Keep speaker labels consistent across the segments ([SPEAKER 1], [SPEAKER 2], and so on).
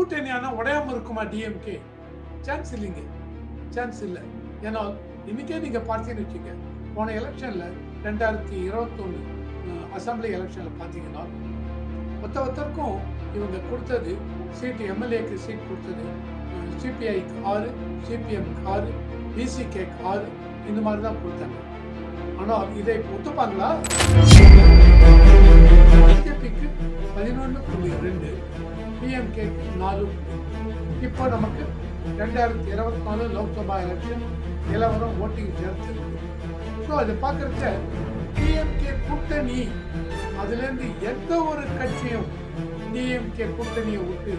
[SPEAKER 1] கூட்டணி ஆனா உடையாம இருக்குமா டிஎம்கே? சான்ஸ் இல்லைங்க, சான்ஸ் இல்லை. ஏன்னா இன்னைக்கே நீங்க பார்த்தீங்கன்னு வச்சுங்க, போன எலெக்ஷன்ல 2021 அசம்பிளி எலெக்ஷன்ல பார்த்தீங்கன்னா ஒருத்தருக்கும் இவங்க கொடுத்தது சீட்டு, எம்எல்ஏக்கு சீட் கொடுத்தது சிபிஐக்கு 6, சிபிஎம்க்கு 6, பிசிகேக்கு 6, இந்த மாதிரி தான் கொடுத்தாங்க. ஆனால் இதை ஒத்துப்பாங்களா? பிஜேபிக்கு 11.2, பிஎம்கேக்கு 4. இப்போ நமக்கு 2024 லோக்சபா எலெக்ஷன் நிலவரம் ஓட்டிங் சேர்த்து இருக்கு. ஸோ அதை பார்க்கறச்ச டிஎம்கே கூட்டணி அதுலேருந்து எந்த ஒரு கட்சியும் டிஎம்கே கூட்டணியை விட்டு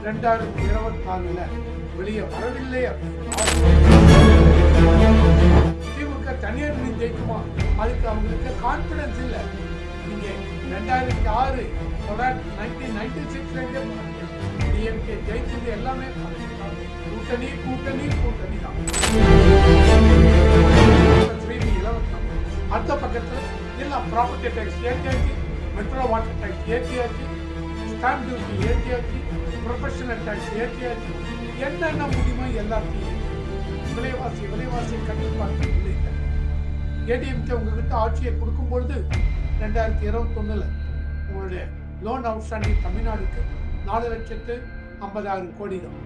[SPEAKER 1] 2024 வெளியே வரவில்லை. திமுக தனியார் ஜெயிக்குமா? அதுக்கு அவங்களுக்கு கான்பிடன்ஸ் இல்லை. நீங்க 2006 1996 டிஎம்கே ஜெயிச்சது எல்லாமே கூட்டணி கூட்டணி கூட்டணி தான். அடுத்த பக்கத்துல எல்லாம் ப்ராப்பர்ட்டி டேக்ஸ் ஏற்றியாச்சு, மெட்ரோ வாட்டர் டேக்ஸ் ஏற்றியாச்சு, ஸ்டாம்ப் டியூட்டி ஏற்றியாச்சு, ப்ரொஃபஷனல் டேக்ஸ் ஏற்றியாச்சு, என்னென்ன முடியுமோ எல்லாத்தையும் விலைவாசி கட்டுப்பாட்டு இல்லை. ஏடிஎம்கே உங்ககிட்ட ஆட்சியை கொடுக்கும் பொழுது 2021 உங்களுடைய லோன் அவுட்ஸ்டாண்டிங் தமிழ்நாடுக்கு 4,50,000 கோடி தான்.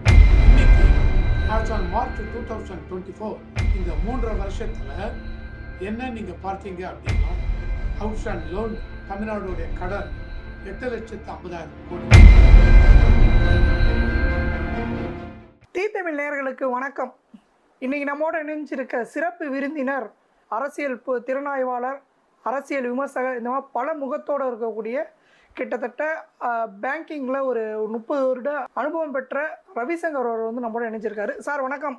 [SPEAKER 1] இன்னைக்கு மார்ச் 2024 இந்த 3 வருஷத்துல என்ன நீங்க பார்த்தீங்க அப்படின்னா அவுட்ஸ்டாண்டிங் லோன் தமிழ்நாடுடைய கடன் 8,50,000 கோடி.
[SPEAKER 2] டி தமிழ் நேயர்களுக்கு வணக்கம். இன்னைக்கு நம்மோட இணைஞ்சிருக்க சிறப்பு விருந்தினர் அரசியல் திறனாய்வாளர், அரசியல் விமர்சகர், இந்த மாதிரி பல முகத்தோடு இருக்கக்கூடிய கிட்டத்தட்ட பேங்கிங்கில் ஒரு 30 வருட அனுபவம் பெற்ற ரவிசங்கர் அவர் வந்து நம்மளோட இணைஞ்சிருக்காரு. சார் வணக்கம்.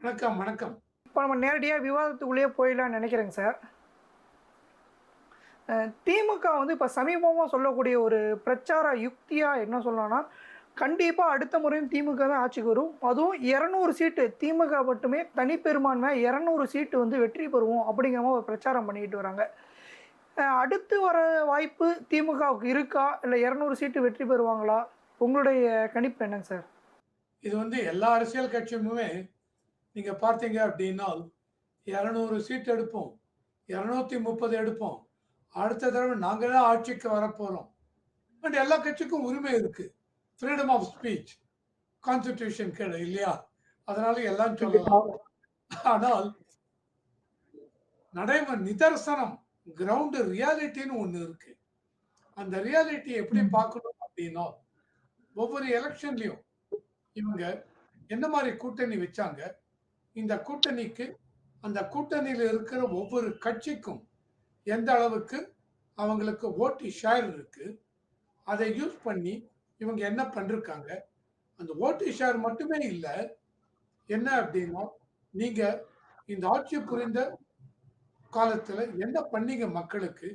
[SPEAKER 1] வணக்கம். வணக்கம்.
[SPEAKER 2] இப்போ நம்ம நேரடியாக விவாதத்துக்குள்ளேயே போயிடலான்னு நினைக்கிறேங்க சார். திமுக வந்து இப்போ சமீபமாக சொல்லக்கூடிய ஒரு பிரச்சார யுக்தியாக என்ன சொல்லலாம்னா, கண்டிப்பாக அடுத்த முறையும் திமுக தான் ஆட்சிக்கு வரும், அதுவும் 200 சீட்டு திமுக மட்டுமே தனிப்பெரும்பான்மை 200 சீட்டு வந்து வெற்றி பெறுவோம் அப்படிங்கிற மாதிரி ஒரு பிரச்சாரம் பண்ணிக்கிட்டு வராங்க. அடுத்து வர வாய்ப்பு திமுகவுக்கு இருக்கா, இல்லை 200 சீட்டு வெற்றி பெறுவாங்களா? உங்களுடைய கணிப்பு என்னங்க சார்?
[SPEAKER 1] இது வந்து எல்லா அரசியல் கட்சியுமே நீங்க பார்த்தீங்க அப்படின்னா 200 சீட் எடுப்போம், 230 எடுப்போம், அடுத்த தடவை நாங்க தான் ஆட்சிக்கு வரப்போறோம். பட் எல்லா கட்சிக்கும் உரிமை இருக்கு, ஃப்ரீடம் ஆஃப் ஸ்பீச், கான்ஸ்டிடியூஷன் கேடு இல்லையா? அதனால எல்லாம் சொல்லலாம். ஆனால் நடைமுறை நிதர்சனம், கிரவுண்ட் ரியாலிட்டின்னு ஒண்ணு இருக்கு. அந்த ரியாலிட்டி எப்படி பார்க்கணும் அப்படின்னா, ஒவ்வொரு எலெக்ஷன்லயும் இவங்க என்ன மாதிரி கூட்டணி வச்சாங்க, இந்த கூட்டணிக்கு அந்த கூட்டணியில் இருக்கிற ஒவ்வொரு கட்சிக்கும் எந்த அளவுக்கு அவங்களுக்கு ஓட்டு ஷேர் இருக்கு, அதை யூஸ் பண்ணி இவங்க என்ன பண்ணிருக்காங்க. அந்த ஓட்டு ஷேர் மட்டுமே இல்லை, என்ன அப்படின்னா நீங்க இந்த ஆட்சி புரிந்த காலத்துல என்ன பண்ணீங்க மக்களுக்கு,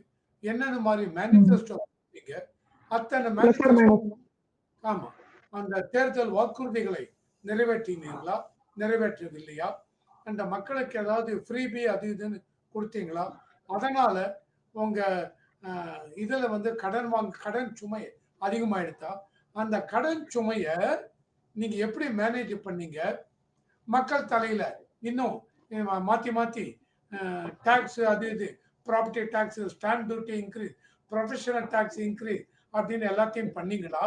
[SPEAKER 1] என்னென்ன மாதிரி மேனிஃபெஸ்டோ பண்ணீங்க, அத்தனை மேனிஃபெஸ்டோ, ஆமா அந்த தேர்தல் வாக்குறுதிகளை நிறைவேற்றினீங்களா, நிறைவேற்றவில்லையா, அந்த மக்களுக்கு ஏதாவது ஃப்ரீபி அது இதுன்னு கொடுத்தீங்களா, அதனால உங்க இதுல வந்து கடன் சுமை அதிகமாயிடுதா, அந்த கடன் சுமைய நீங்க எப்படி மேனேஜ் பண்ணீங்க, மக்கள் தலையில இன்னும் மாத்தி டாக்ஸ் அது இது, property tax, stamp duty increase, professional tax increase அப்படின்னு எல்லாத்தையும் பண்ணீங்களா,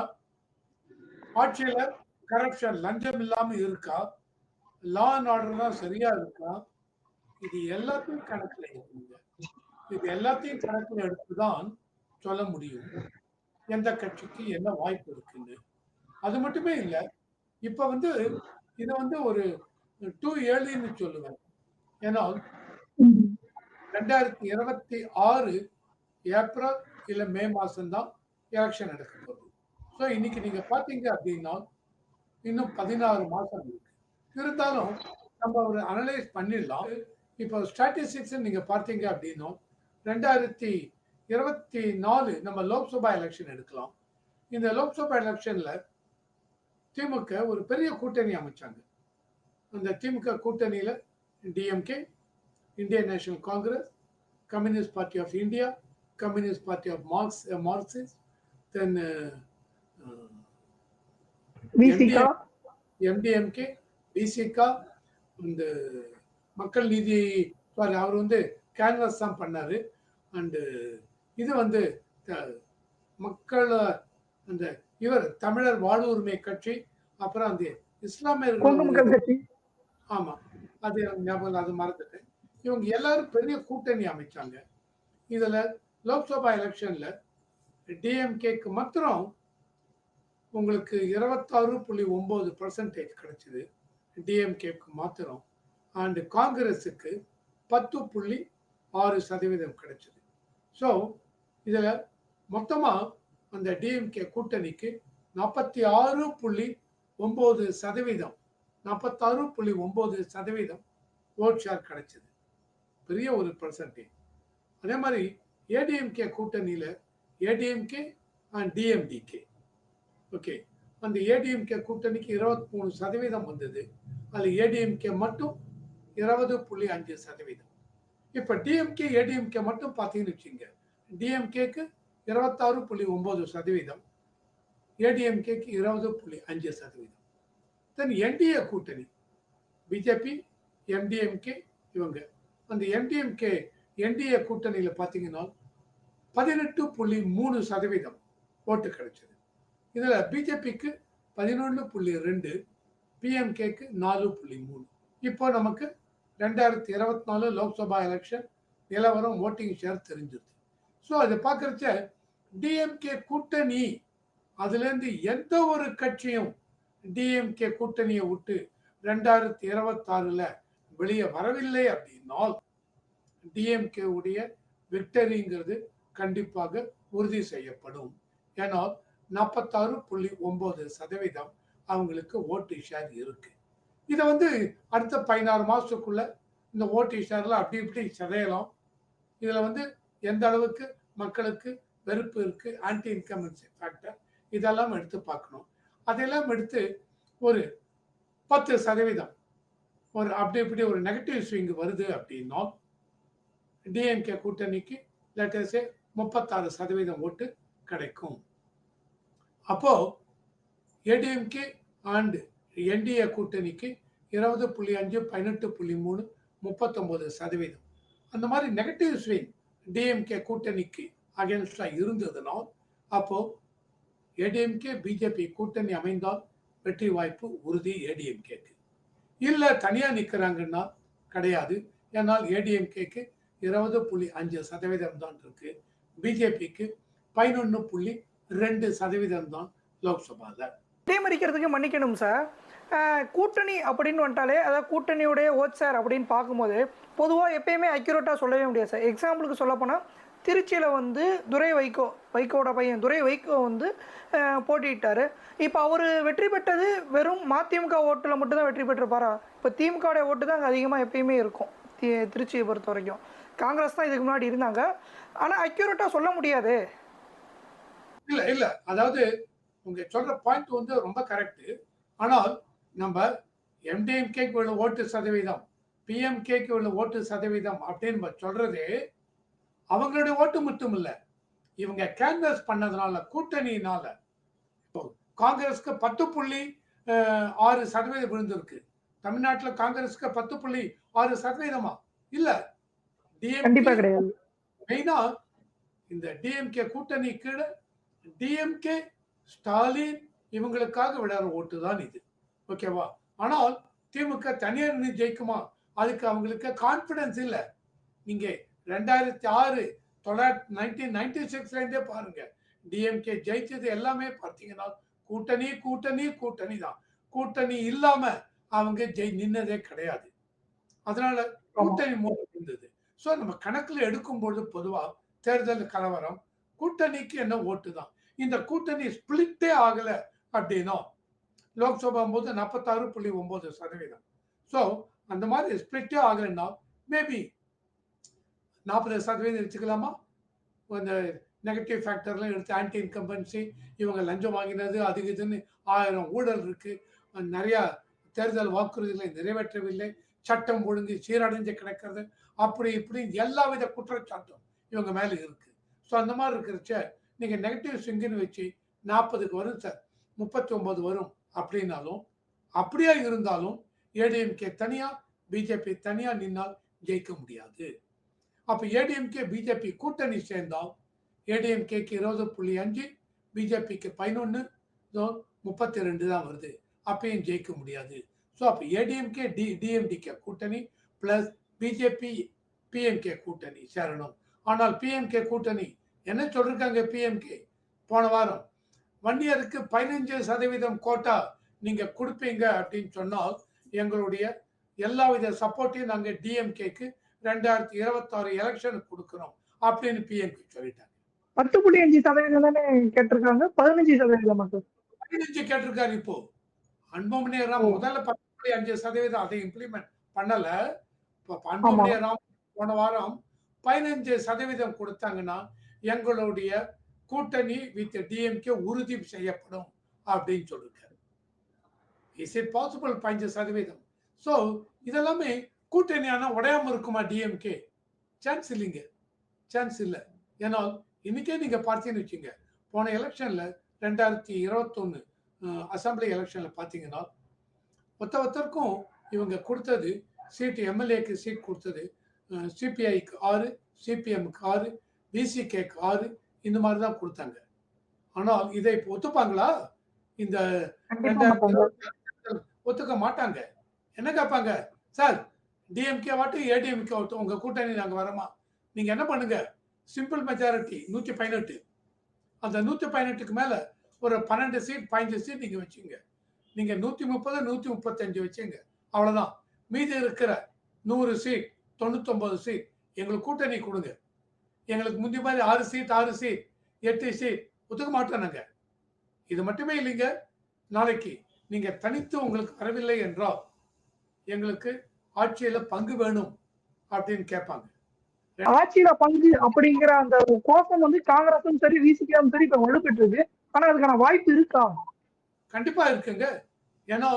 [SPEAKER 1] ஆட்சியில கரப்ஷன் லஞ்சம் இல்லாம இருக்கா, லா அண்ட் ஆர்டர்லாம் சரியா இருக்கா, இது எல்லாத்தையும் கணக்குல எடுக்குங்க. இது எல்லாத்தையும் கணக்குல எடுத்துதான் சொல்ல முடியும் எந்த கட்சிக்கு என்ன வாய்ப்பு இருக்குன்னு. அது மட்டுமே இல்லை, இப்ப வந்து இதை வந்து ஒரு டூ ஏர்லின்னு சொல்லுவேன். ஏன்னா 2026 ஏப்ரல் இல்ல மே மாசம் தான் எலெக்ஷன் நடக்க போகுது. ஸோ இன்னைக்கு நீங்க பாத்தீங்க அப்படின்னா இன்னும் 16 மாசம் இருக்கு. இருந்தாலும் நம்ம ஒரு அனலைஸ் பண்ணிடலாம். இப்போ ஸ்டாட்டிஸ்டிக்ஸ் நீங்க பார்த்தீங்க அப்படின்னா 2024 நம்ம லோக்சபா எலெக்ஷன் எடுக்கலாம். இந்த லோக்சபா எலெக்ஷன்ல திமுக ஒரு பெரிய கூட்டணி அமைச்சாங்க. அந்த திமுக கூட்டணியில DMK, Indian National Congress, Communist Party of India, Communist Party of Marxist, தென்
[SPEAKER 2] விசிகா
[SPEAKER 1] எம்டிஎம்கே, விசிகா, இந்த மக்கள் நீதி, சாரி அவர் வந்து கேன்வாஸ் தான் பண்ணாரு. அண்டு இது வந்து மக்கள் அந்த இவர் தமிழர் வாழ்வுரிமை கட்சி, அப்புறம் அந்த இஸ்லாமியர்கள்
[SPEAKER 2] கொங்கு
[SPEAKER 1] ஒரு
[SPEAKER 2] மக்கள் கட்சி.
[SPEAKER 1] ஆமா. அது எனக்கு ஞாபகம் இல்ல. அது மறந்துட்டேன். இவங்க எல்லாரும் பெரிய கூட்டணி அமைச்சாங்க. இதுல லோக்சபா எலக்ஷன்ல டிஎம்கேக்கு மாத்திரம் உங்களுக்கு 26.9% கிடைச்சது. டிஎம்கேக்கு மாத்திரம். அண்ட் காங்கிரஸுக்கு 10.6% கிடைச்சது. ஸோ இதுல மொத்தமா அந்த டிஎம்கே கூட்டணிக்கு 46.9% 46.9% ஓட் ஷேர் கிடைச்சது. பெரிய ஒரு பர்சன்டேஜ். அதே மாதிரி ஏடிஎம்கே கூட்டணியில ஏடிஎம்கே அண்ட் டிஎம்டிகே, ஓகே, அந்த ஏடிஎம்கே கூட்டணிக்கு 23% வந்தது. அதுல ஏடிஎம்கே மட்டும் 20.5%. இப்ப டிஎம்கே ஏடிஎம்கே மட்டும் பார்த்தீங்கன்னு வச்சுங்க, டிஎம்கேக்கு 26.9%, ஏடிஎம்கேக்கு 20.5%. தென் என்டிஏ கூட்டணி பிஜேபி, எம்டிஎம்கே இவங்க, அந்த எம்டிஎம்கே என்டிஏ கூட்டணியில பார்த்தீங்கன்னா 18.3% ஓட்டு கிடைச்சது. இதுல பிஜேபிக்கு 11.2, பிஎம்கேக்கு 4.3. இப்போ நமக்கு 2024 லோக்சபா எலெக்ஷன் நிலவரம் ஓட்டிங் ஷேர் தெரிஞ்சிருது. ஸோ அதை பார்க்கறச்ச டிஎம்கே கூட்டணி, அதுல இருந்து எந்த ஒரு கட்சியும் டிஎம்கே கூட்டணியை விட்டு 2026ல வெளியே வரவில்லை அப்படின்னால் டிஎம்கே உடைய விக்டரிங்கிறது கண்டிப்பாக உறுதி செய்யப்படும். ஏன்னால் 46.9% அவங்களுக்கு ஓட்டு ஷேர் இருக்கு. இதை வந்து அடுத்த 16 மாசத்துக்குள்ள இந்த ஓட்டு ஷேர்ல அப்படி இப்படி சிதையலாம். இதுல வந்து எந்த அளவுக்கு மக்களுக்கு வெறுப்பு இருக்கு, ஆன்டி இன்கம்பன்சி ஃபேக்டர், இதெல்லாம் எடுத்து பார்க்கணும். அதெல்லாம் எடுத்து ஒரு 10% ஒரு அப்படி இப்படி ஒரு நெகட்டிவ் ஸ்விங் வருது அப்படின்னா டிஎம்கே கூட்டணிக்கு லெட்டர்ஸே 36% ஓட்டு கிடைக்கும். அப்போ ஏடிஎம்கே அண்ட் என்டிஏ கூட்டணிக்கு 20.5, 18.3, 39%. அந்த மாதிரி நெகட்டிவ் ஸ்விங் டிஎம்கே கூட்டணிக்கு அகேன்ஸ்டா இருந்ததுனால் அப்போ ஏடிஎம்கே பிஜேபி கூட்டணி அமைந்தால் வெற்றி வாய்ப்பு உறுதி ஏடிஎம்கேக்கு. இல்ல தனியா நிக்கிறாங்கன்னா கிடையாது. ஏன்னால் ஏடிஎம்கேக்கு 20.5% தான் இருக்கு, பிஜேபிக்கு 11.2% தான் லோக்சபால.
[SPEAKER 2] இடைமறிக்கிறதுக்கு மன்னிக்கணும் சார். கூட்டணி அப்படின்னு வந்துட்டாலே, அதாவது கூட்டணியுடைய ஓட் ஷேர் அப்படின்னு பார்க்கும்போது பொதுவாக எப்பயுமே அக்யூரேட்டாக சொல்லவே முடியாது சார். எக்ஸாம்பிளுக்கு சொல்ல போனால் திருச்சியில் வந்து வைகோட பையன் துரை வைகோ வந்து போட்டிட்டார். இப்போ அவர் வெற்றி பெற்றது வெறும் மதிமுக ஓட்டில் மட்டும்தான் வெற்றி பெற்றிருப்பாரா? இப்போ திமுகவுடைய ஓட்டு தான் அங்கே அதிகமாக எப்பயுமே இருக்கும் திருச்சியை பொறுத்த வரைக்கும். காங்கிரஸ் தான் இதுக்கு முன்னாடி இருந்தாங்க. ஆனால் அக்யூரேட்டாக சொல்ல முடியாது.
[SPEAKER 1] இல்ல அதாவது உங்க சொல்ற பாயிண்ட் வந்து ரொம்ப கரெக்ட். ஆனால் நம்ம எம்டிஎம்கேக்கு உள்ள ஓட்டு சதவீதம், பிஎம்கேக்கு உள்ள ஓட்டு சதவீதம் அப்படின்னு சொல்றது அவங்களுடைய ஓட்டு மட்டும் இல்ல, இவங்க கேன்வாஸ் பண்ணதுனால, கூட்டணியினால. இப்போ காங்கிரஸ்க்கு 10.6% விழுந்திருக்கு. தமிழ்நாட்டில் காங்கிரஸ்க்கு 10.6% இல்ல.
[SPEAKER 2] கண்டிப்பா கிடையாது.
[SPEAKER 1] மெயினா இந்த டிஎம்கே கூட்டணி கீழே டிஎம்கே ஸ்டாலின் இவங்களுக்காக விடாத ஓட்டு தான் இது, ஓகேவா? ஆனால் திமுக தனியார் நின்று ஜெயிக்குமா? அதுக்கு அவங்களுக்கு கான்பிடன்ஸ் இல்ல. நீங்க 2006 1996ல இருந்தே பாருங்க, டிஎம்கே ஜெயிச்சது எல்லாமே பார்த்தீங்கன்னா கூட்டணி கூட்டணி கூட்டணி தான். கூட்டணி இல்லாம அவங்க நின்னதே கிடையாது. அதனால கூட்டணி மூலம் இருந்தது. ஸோ நம்ம கணக்குல எடுக்கும்போது பொதுவா தேர்தல் கலவரம் கூட்டணிக்கு என்ன ஓட்டு தான். இந்த கூட்டணி ஸ்பிளிட்டே ஆகல அப்படின்னா லோக்சபா போது 46.9%. ஸோ அந்த மாதிரி ஸ்பிளிட்டே ஆகலைன்னா மேபி 40% வச்சுக்கலாமா? அந்த நெகட்டிவ் ஃபேக்டர்லாம் எடுத்து ஆன்டி இன்கம்பன்சி, இவங்க லஞ்சம் வாங்கினது, அது இதுன்னு 1000 ஊழல் இருக்கு, நிறைய தேர்தல் வாக்குறுதிகளை நிறைவேற்றவில்லை, சட்டம் ஒழுங்கு சீரடைஞ்சு கிடக்கிறது, அப்படி இப்படி எல்லா வித குற்றச்சாட்டும் இவங்க மேல இருக்கு. ஸோ அந்த மாதிரி இருக்கிறச்ச நீங்க நெகட்டிவ் ஸ்விங்குன்னு வச்சு 40க்கு வரும் சார், 39 வரும் அப்படின்னாலும், அப்படியே இருந்தாலும் ஏடிஎம்கே தனியா, பிஜேபி தனியா நின்னால் ஜெயிக்க முடியாது. அப்ப ஏடிஎம்கே, பிஜேபி கூட்டணி சேர்ந்தால் ஏடிஎம்கேக்கு 20.5, பிஜேபிக்கு 11, 32 தான் வருது. அப்பயும் ஜெயிக்க முடியாது. ஸோ அப்ப ஏடிஎம்கே, டிஎம்டிகே கூட்டணி பிளஸ் பிஜேபி, பிஎம்கே கூட்டணி சேரணும். ஆனால் பிஎம்கே கூட்டணி என்ன சொல்லிருக்காங்க? பிஎம்கே போன வாரம் 1 இயருக்கு 15% கோட்டா நீங்க கொடுப்பீங்க அப்படின்னு சொன்னால் எங்களுடைய எல்லாவித சப்போர்ட்டையும் நாங்க டிஎம்கேக்கு 2026 எலெக்ஷனுக்கு கொடுக்கிறோம் அப்படின்னு பிஎம்கே சொல்லிட்டாங்க.
[SPEAKER 2] 10.5% தானே கேட்டிருக்காங்க, 15% மட்டும்.
[SPEAKER 1] 15 கேட்டிருக்காரு. இப்போ அன்புமணி ராம் முதல்ல 10.5% அதை இம்ப்ளிமெண்ட் பண்ணல. இப்போ அன்புமணி ராம் போன வாரம் 15% கொடுத்தாங்கன்னா எங்களுடைய கூட்டணி வித் டிஎம்கே உறுதி செய்யப்படும் அப்படின்னு சொல்லிருக்காரு. Is it possible 15%? ஸோ இதெல்லாமே கூட்டணி ஆனா உடையாம இருக்குமா டிஎம்கே? சான்ஸ் இல்லைங்க, சான்ஸ் இல்லை. ஏன்னா இன்னைக்கே நீங்க பார்த்தீங்கன்னு வச்சுங்க, போன எலெக்ஷன்ல 2021 அசம்பிளி எலெக்ஷன்ல பார்த்தீங்கன்னா ஒருத்தருக்கும் இவங்க கொடுத்தது சீட், எம்எல்ஏக்கு சீட் கொடுத்தது சிபிஐக்கு 6, சிபிஎம்க்கு 6, பிசிகேக்கு 6, இந்த மாதிரி தான் கொடுத்தாங்க. ஆனால் இதை இப்போ ஒத்துப்பாங்களா? இந்த 2020 ஒத்துக்க மாட்டாங்க. என்ன கேட்பாங்க? சார் டிஎம்கே வாட்டு ஏடிஎம்கே வாட்டு உங்க கூட்டணி நாங்க வரமா? நீங்க என்ன பண்ணுங்க, சிம்பிள் மெஜாரிட்டி 118, அந்த 118க்கு மேல ஒரு 12 சீட் 15 சீட் நீங்க வச்சுங்க. நீங்க 130, 135 வச்சுங்க, அவ்வளவுதான். மீதி இருக்கிற 100 சீட், 99 சீட் எங்களுக்கு கூட்டணி கொடுங்க. எங்களுக்கு முந்தி மாதிரி 6 சீட் 8 சீட் ஒத்துக்க மாட்டோம் நாங்க. இது மட்டுமே இல்லைங்க, நாளைக்கு நீங்க தனித்து உங்களுக்கு வரவில்லை என்றால் எங்களுக்கு ஆட்சியில பங்கு வேணும் அப்படின்னு கேட்பாங்க.
[SPEAKER 2] ஆட்சியில பங்கு அப்படிங்கிற அந்த கோஷம் வந்து காங்கிரஸும் சரி, விசிகாவும் சரி இப்ப வலுப்பெற்று இருக்கு. ஆனா அதுக்கான வாய்ப்பு இருக்கா?
[SPEAKER 1] கண்டிப்பா இருக்குங்க. ஏன்னா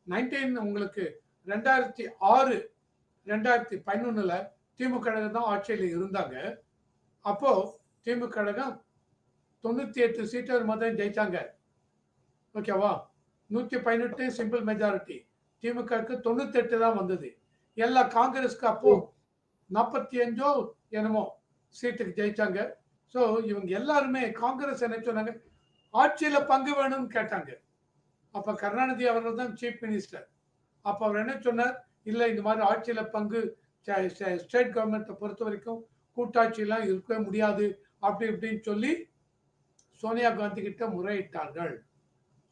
[SPEAKER 1] 19 உங்களுக்கு 2006, 2011ல திமுக தான் ஆட்சியில் இருந்தாங்க. அப்போ திமுக 98 சீட்டு மொத்தம் ஜெயிச்சாங்க. ஓகேவா? 118 சிம்பிள் மெஜாரிட்டி, திமுகவுக்கு 98 தான் வந்தது. எல்லா காங்கிரஸ்க்கு அப்போ 45 என்னமோ சீட்டுக்கு ஜெயிச்சாங்க. ஸோ இவங்க எல்லாருமே காங்கிரஸ் என்ன சொன்னாங்க, ஆட்சியில பங்கு வேணும்னு கேட்டாங்க. அப்ப கருணாநிதி அவர்கள் தான் சீஃப் மினிஸ்டர். அப்ப அவர் என்ன சொன்னார், இல்ல இந்த மாதிரி ஆட்சியில பங்கு ஸ்டேட் கவர்மெண்ட்டை பொறுத்த வரைக்கும் கூட்டாட்சியெல்லாம் இருக்கவே முடியாது அப்படி இப்படின்னு சொல்லி சோனியா காந்தி கிட்ட முறையிட்டார்கள்.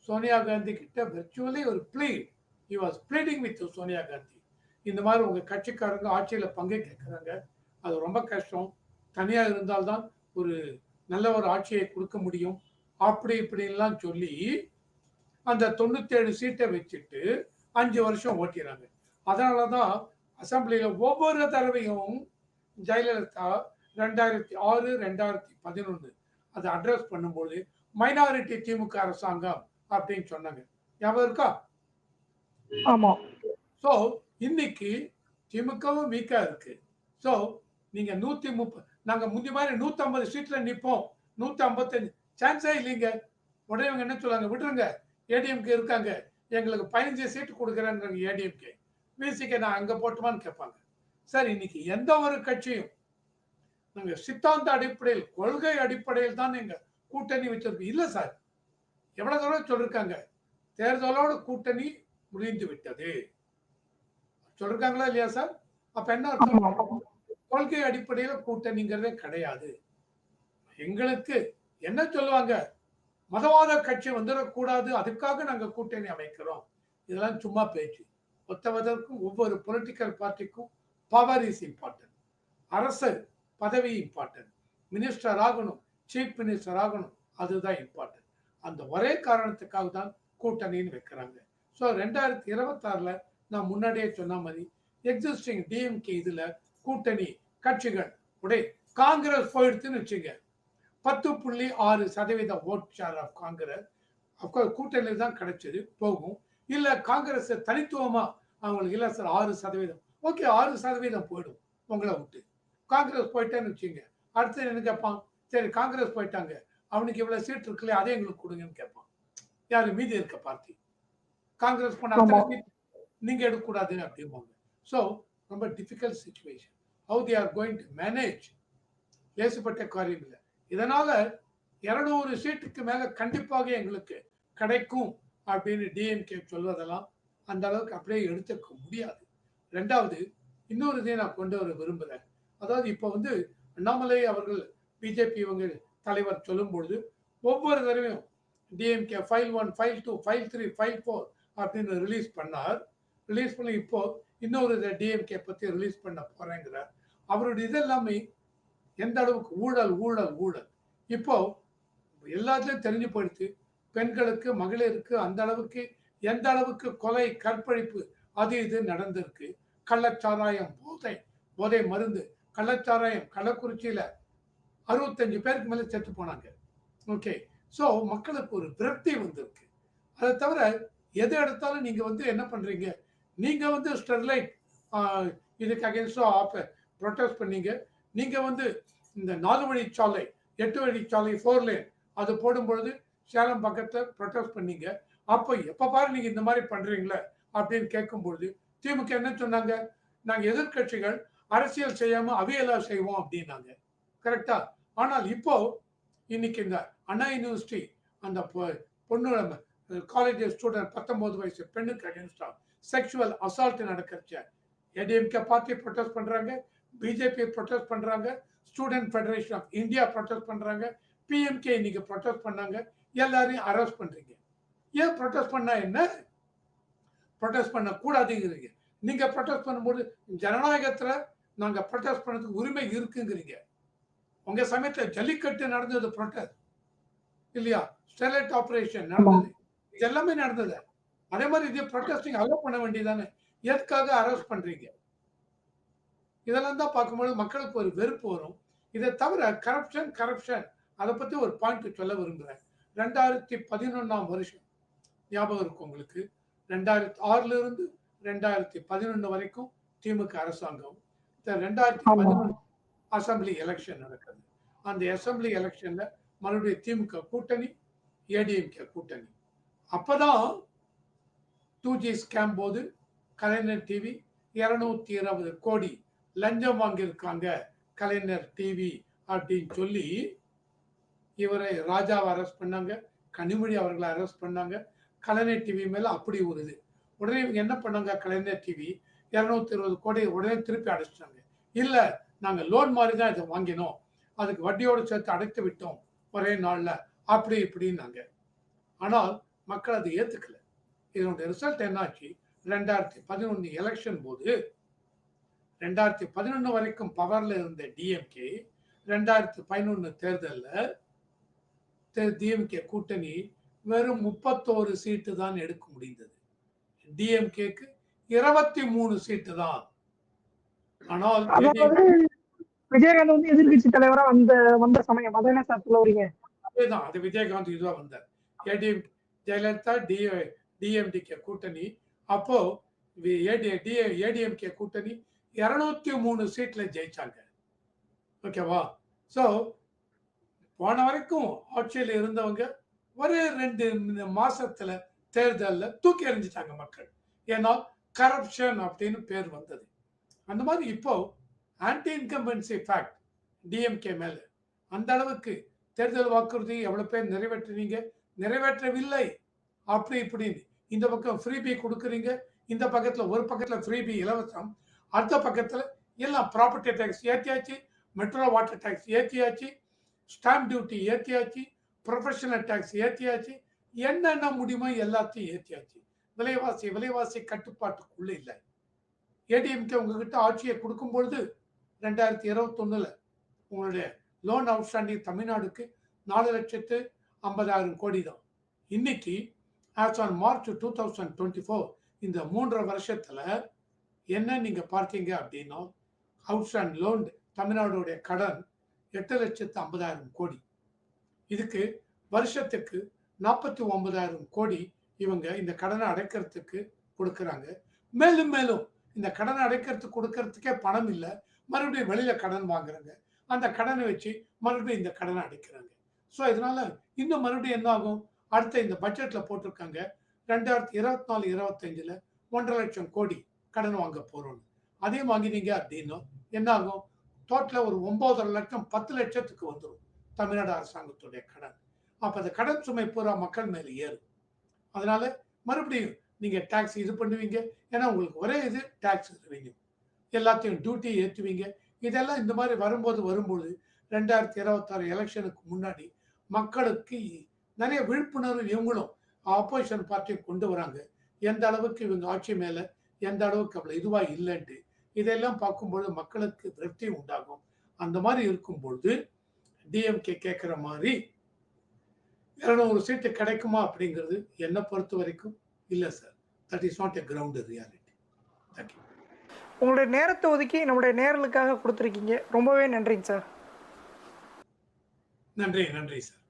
[SPEAKER 1] சோனியா காந்தி கிட்ட விர்ச்சுவலி ஒரு bleed, he was bleeding with Sonia Gandhi. இந்த மாதிரி உங்க கட்சிக்காரங்க ஆட்சியில பங்கு கேட்கிறாங்க, அது ரொம்ப கஷ்டம், தனியா இருந்தால்தான் ஒரு நல்ல ஒரு ஆட்சியை கொடுக்க முடியும் அப்படி இப்படின்லாம் சொல்லி அந்த 97 சீட்டை வச்சுட்டு 5 வருஷம் ஓட்டினாங்க. அதனாலதான் அசம்பிளியில ஒவ்வொரு தடவையும் ஜெயலலிதா 2006, 2011 அதை அட்ரஸ் பண்ணும்போது மைனாரிட்டி திமுக அரசாங்கம் அப்படின்னு சொன்னாங்க. ஞாபகம் இருக்கா?
[SPEAKER 2] ஆமா.
[SPEAKER 1] சோ இன்னைக்கு திமுகவும் வீக்கா இருக்கு. சோ நீங்க 130, நாங்க முந்தி மாதிரி 150 சீட்ல நிப்போம், 155 சான்ஸே இல்லைங்க. உடனே இவங்க என்ன சொல்லுவாங்க, விட்டுருங்க ஏடிஎம்கே இருக்காங்க, எங்களுக்கு 15 சீட்டு கொடுக்குறாங்க ஏடிஎம்கே, விசிகே நான் அங்க போட்டுமான்னு கேட்பாங்க. சார் இன்னைக்கு எந்த ஒரு கட்சியும் நாங்க சித்தாந்த அடிப்படையில், கொள்கை அடிப்படையில் தான் நீங்க கூட்டணி வச்சிருக்கோம். இல்ல சார், எவ்வளவு தூரம் சொல்லிருக்காங்க, தேர்தலோடு கூட்டணி முடிந்து விட்டது சொல்லிருக்காங்களா இல்லையா சார்? அப்ப என்ன அர்த்தம்? கொள்கை அடிப்படையில கூட்டணிங்கிறதே கிடையாது. எங்களுக்கு என்ன சொல்லுவாங்க, மதவாத கட்சி வந்துடக்கூடாது, அதுக்காக நாங்க கூட்டணி அமைக்கிறோம். இதெல்லாம் சும்மா பேச்சு. ஒத்தவதற்கும் ஒவ்வொரு பொலிட்டிக்கல் பார்ட்டிக்கும் பவர் இஸ் இம்பார்ட்டன்ட். அரசு பதவி இம்பார்ட்டன்ட், மினிஸ்டர் ஆகணும், சீஃப் மினிஸ்டர் ஆகணும், அதுதான் இம்பார்ட்டன்ட். அந்த ஒரே காரணத்துக்காக தான் கூட்டணின்னு வைக்கிறாங்க. ஸோ 2026ல நான் முன்னாடியே சொன்ன மாதிரி எக்ஸிஸ்டிங் டிஎம்கே இதுல கூட்டணி கட்சிகள் உடைய காங்கிரஸ் போயிடுத்துன்னு வச்சுங்க, 10.6% vote share of Congress of course கூட்டணி தான் கிடைச்சது போகும். இல்ல காங்கிரஸ் தனித்துவமா அவங்களுக்கு இல்ல சார் 6%, ஓகே 6% போயிடும் உங்களை விட்டு. காங்கிரஸ் போயிட்டேன்னு வச்சுங்க, அடுத்து என்ன கேட்பான், சரி காங்கிரஸ் போயிட்டாங்க, அவனுக்கு இவ்வளவு சீட் இருக்குல்ல, அதே எங்களுக்கு கொடுங்கன்னு கேட்பான். யாரு மீதி இருக்க பார்ட்டி. காங்கிரஸ் பண்ண
[SPEAKER 2] ஆமா.
[SPEAKER 1] அத்தனை சீட் நீங்க எடுக்கக்கூடாது அப்படிம்பாங்க. ஸோ ரொம்ப difficult situation. How they are going to manage லேசுப்பட்ட காரியம் இல்லை. இதனால 200 சீட்டுக்கு மேல கண்டிப்பாக எங்களுக்கு கிடைக்கும் அப்படின்னு டிஎம்கே சொல்வதெல்லாம் அந்த அளவுக்கு அப்படியே எடுத்துக்க முடியாது. ரெண்டாவது, இன்னொரு இதை நான் கொண்டு வர விரும்புகிறேன். அதாவது இப்போ வந்து அண்ணாமலை அவர்கள் பிஜேபி இவங்க தலைவர் சொல்லும் பொழுது ஒவ்வொரு தடவையும் DMK file 1, file 2, file 3, file 4 அப்படின்னு ரிலீஸ் பண்ணார். ரிலீஸ் பண்ணி இப்போ இன்னொரு டிஎம்கே பத்தி ரிலீஸ் பண்ண போறேங்கிறார். அவருடைய இது எல்லாமே எந்த அளவுக்கு ஊழல் ஊழல் ஊழல். இப்போ எல்லாத்தையும் தெரிஞ்சு போயிடுச்சு. பெண்களுக்கு மகளிருக்கு அந்த அளவுக்கு எந்த அளவுக்கு கொலை கற்பழிப்பு அது இது நடந்திருக்கு. கள்ளச்சாராயம் போதை போதை மருந்து கள்ளச்சாராயம் கள்ளக்குறிச்சியில 65 பேருக்கு மேல செத்து போனாங்க. ஓகே, ஸோ மக்களுக்கு ஒரு விரக்தி வந்திருக்கு. அதை தவிர எது எடுத்தாலும் நீங்க வந்து என்ன பண்றீங்க, நீங்க வந்து ஸ்டெர்லைட் இதுக்கு அகேன்ஸ்டா ப்ரொட்டஸ்ட் பண்ணீங்க. நீங்க வந்து இந்த 4 வழிச்சாலை 8 வழிச்சாலை 4 லேன் அது போடும்பொழுது சேலம் பக்கத்துல ப்ரொட்டஸ்ட் பண்ணீங்க. அப்போ எப்ப பாரு நீங்க இந்த மாதிரி பண்றீங்களே அப்படின்னு கேட்கும்பொழுது திமுக என்ன சொன்னாங்க, நாங்க எதிர்கட்சிகள் அரசியல் செய்யாம அவியலா செய்வோம் அப்படின்னாங்க. கரெக்டா? ஆனால் இப்போ இன்னைக்கு இந்த அண்ணா யூனிவர்சிட்டி அந்த பொண்ணு காலேஜ் ஸ்டூடெண்ட் 19 வயசு பெண்ணுக்கு அகேன்ஸ்டா செக்ஷுவல் அசால்ட் நடக்கிறச்ச ஏடிஎம்கே பார்ட்டி ப்ரொட்டஸ்ட் பண்றாங்க, பிஜேபி ப்ரொட்டஸ்ட் பண்றாங்க, Student Federation of India protest பண்றாங்க, பிஎம்கே இன்னைக்கு ப்ரொட்டஸ்ட் பண்ணாங்க. எல்லாரையும் அரெஸ்ட் பண்றீங்க. ஏன் ப்ரொட்டஸ்ட் பண்ணா என்ன, ப்ரொட்டஸ்ட் பண்ண கூடாதுங்கிறீங்க. நீங்க ப்ரொட்டஸ்ட் பண்ணும்போது ஜனநாயகத்துல நாங்க ப்ரொட்டஸ்ட் பண்ணதுக்கு உரிமை இருக்குங்கிறீங்க. உங்க சமயத்துல ஜல்லிக்கட்டு நடந்தது ப்ரொட்டஸ்ட் இல்லையா, ஸ்டெர்லைட் ஆபரேஷன் நடந்தது, இது எல்லாமே நடந்தது. அதே மாதிரி இது ப்ரொட்டஸ்டிங் அலோவ் பண்ண வேண்டியதானே, எதுக்காக அரெஸ்ட் பண்றீங்க? இதெல்லாம் தான் பார்க்கும்போது மக்களுக்கு ஒரு வெறுப்பு வரும். இதை தவிர கரப்ஷன் அதை பத்தி ஒரு பாயிண்ட் சொல்ல விரும்புகிறேன். 2011 வருஷம் ஞாபகம் இருக்கும் உங்களுக்கு. 2006 இருந்து 2011 வரைக்கும் திமுக அரசாங்கம். 2011 அசம்பிளி எலெக்ஷன் நடக்குது. அந்த அசம்பிளி எலெக்ஷன்ல மறுபடியும் திமுக கூட்டணி, ஏடிஎம்கே கூட்டணி. அப்பதான் 2G ஸ்கேம் போது கலைஞர் டிவி 220 கோடி லஞ்சம் வாங்கியிருக்காங்க கலைஞர் டிவி அப்படின்னு சொல்லி இவரை ராஜாவை அரெஸ்ட் பண்ணாங்க, கனிமொழி அவர்களை அரெஸ்ட் பண்ணாங்க. கலைஞர் டிவி மேல அப்படி ஒரு இது. உடனே இவங்க என்ன பண்ணாங்க, கலைஞர் டிவி 220 கோடி உடனே திருப்பி அடைச்சிட்டாங்க. இல்ல நாங்க லோன் மாதிரி தான் இதை வாங்கினோம், அதுக்கு வட்டியோடு சேர்த்து அடைத்து விட்டோம் ஒரே நாள்ல அப்படி இப்படின்னாங்க. ஆனால் மக்கள் அதை ஏத்துக்கல. இதனுடைய ரிசல்ட் என்னாச்சு, 2011 எலெக்ஷன் போது 2011 வரைக்கும் பவர்ல இருந்த டிஎம்கே 2011 தேர்தலில் டிஎம்கே கூட்டணி வெறும் 31 சீட்டு தான் எடுக்க முடிந்தது. டிஎம்கேக்கு 23 சீட்டு தான். ஆனால்
[SPEAKER 2] விஜயகாந்த் வந்து எதிர்கட்சி தலைவரா வந்த சமயம் அதானே சார் சொல்ல வரீங்க?
[SPEAKER 1] அதேதான், அது விஜயகாந்த் இதுவா வந்தார். ஏடிஎம் ஜெயலலிதா டிஎம்டிகே கூட்டணி. அப்போ ஏடிஎம்கே கூட்டணி 203 சீட்ல ஜெயிச்சாங்க. ஓகேவா? ஸோ போன வரைக்கும் ஆட்சியில் இருந்தவங்க ஒரே 2 மாசத்துல தேர்தலில் தூக்கி எறிஞ்சிட்டாங்க மக்கள். ஏன்னா கரப்ஷன் அப்படின்னு பேர் வந்தது. அந்த மாதிரி இப்போ ஆன்டி இன்கம்பன்சி ஃபேக்ட் டிஎம்கே மேல அந்த அளவுக்கு தேர்தல் வாக்குறுதி எவ்வளவு பேர் நிறைவேற்றினீங்க, நிறைவேற்றவில்லை அப்படி இப்படின்னு. இந்த பக்கம் ஃப்ரீபி கொடுக்குறீங்க, இந்த பக்கத்துல ஒரு பக்கத்துல ஃப்ரீபி இலவசம், அடுத்த பக்கத்துல எல்லாம் ப்ராப்பர்ட்டி டேக்ஸ் ஏற்றியாச்சு, மெட்ரோ வாட்டர் டேக்ஸ் ஏற்றியாச்சு, ஸ்டாம்ப் டியூட்டி ஏற்றியாச்சு, ப்ரொஃபஷனல் டேக்ஸ் ஏற்றியாச்சு, என்னென்ன முடியுமோ எல்லாத்தையும் ஏற்றியாச்சு. விலைவாசி கட்டுப்பாட்டுக்குள்ள இல்லை. ஏடிஎம்கே உங்ககிட்ட ஆட்சியை கொடுக்கும் பொழுது 2021 உங்களுடைய லோன் அவுட்ஸ்டாண்டிங் தமிழ்நாடுக்கு 4,50,000 கோடி தான். இன்னைக்கு ஆஸ் ஆன் மார்ச் 2024 இந்த 3.5 வருஷத்துல என்ன நீங்க பார்த்தீங்க அப்படின்னா அவுட்ஸ்டாண்ட் லோன் தமிழ்நாடுடைய கடன் 8,50,000 கோடி. இதுக்கு வருஷத்துக்கு 49,000 கோடி இவங்க இந்த கடனை அடைக்கிறதுக்கு கொடுக்குறாங்க. மேலும் மேலும் இந்த கடனை அடைக்கிறதுக்கு கொடுக்கறதுக்கே பணம் இல்லை, மறுபடியும் வெளியில கடன் வாங்குறாங்க. அந்த கடனை வச்சு மறுபடியும் இந்த கடனை அடைக்கிறாங்க. ஸோ இதனால இன்னும் மறுபடியும் என்ன ஆகும், அடுத்த இந்த பட்ஜெட்ல போட்டிருக்காங்க 2024-25ல 1,50,000 கோடி கடன் வாங்க போறோம். அதையும் வாங்கினீங்க அப்படின்னா என்ன ஆகும்? டோட்டலா ஒரு 9,5 லட்சம் 10 லட்சத்துக்கு வந்துரும் தமிழ்நாடு அரசாங்கத்துடைய கடன். அப்ப அந்த கடன் சுமை பூரா மக்கள் மேல ஏறும். அதனால மறுபடியும் நீங்க டாக்ஸ் இது பண்ணுவீங்க. ஏன்னா உங்களுக்கு ஒரே இது டாக்ஸ் ரெவென்யூ. எல்லாத்தையும் டியூட்டி ஏத்துவீங்க. இதெல்லாம் இந்த மாதிரி வரும்பொழுது 2026 எலக்ஷனுக்கு முன்னாடி மக்களுக்கு நிறைய விழிப்புணர்வு இவங்களும் ஆப்போசிஷன் பார்ட்டியும் கொண்டு வராங்க. எந்த அளவுக்கு இவங்க ஆட்சி மேல எந்த அளவுக்கு அவ்வளவு இதுவா இல்லைன்ட்டு இதெல்லாம் பார்க்கும்பொழுது மக்களுக்கு திருப்தி உண்டாகும். அந்த மாதிரி இருக்கும்பொழுது டிஎம்கே கேட்கிற மாதிரி 200 சீட்டு கிடைக்குமா அப்படிங்கிறது என்னை பொறுத்த வரைக்கும் இல்லை sir. That is not a ground reality. Thank you.
[SPEAKER 2] உங்களுடைய நேரத்தை ஒதுக்கி நம்முடைய நேரலுக்காக கொடுத்துருக்கீங்க. ரொம்பவே நன்றிங்க சார்.
[SPEAKER 1] நன்றி சார்.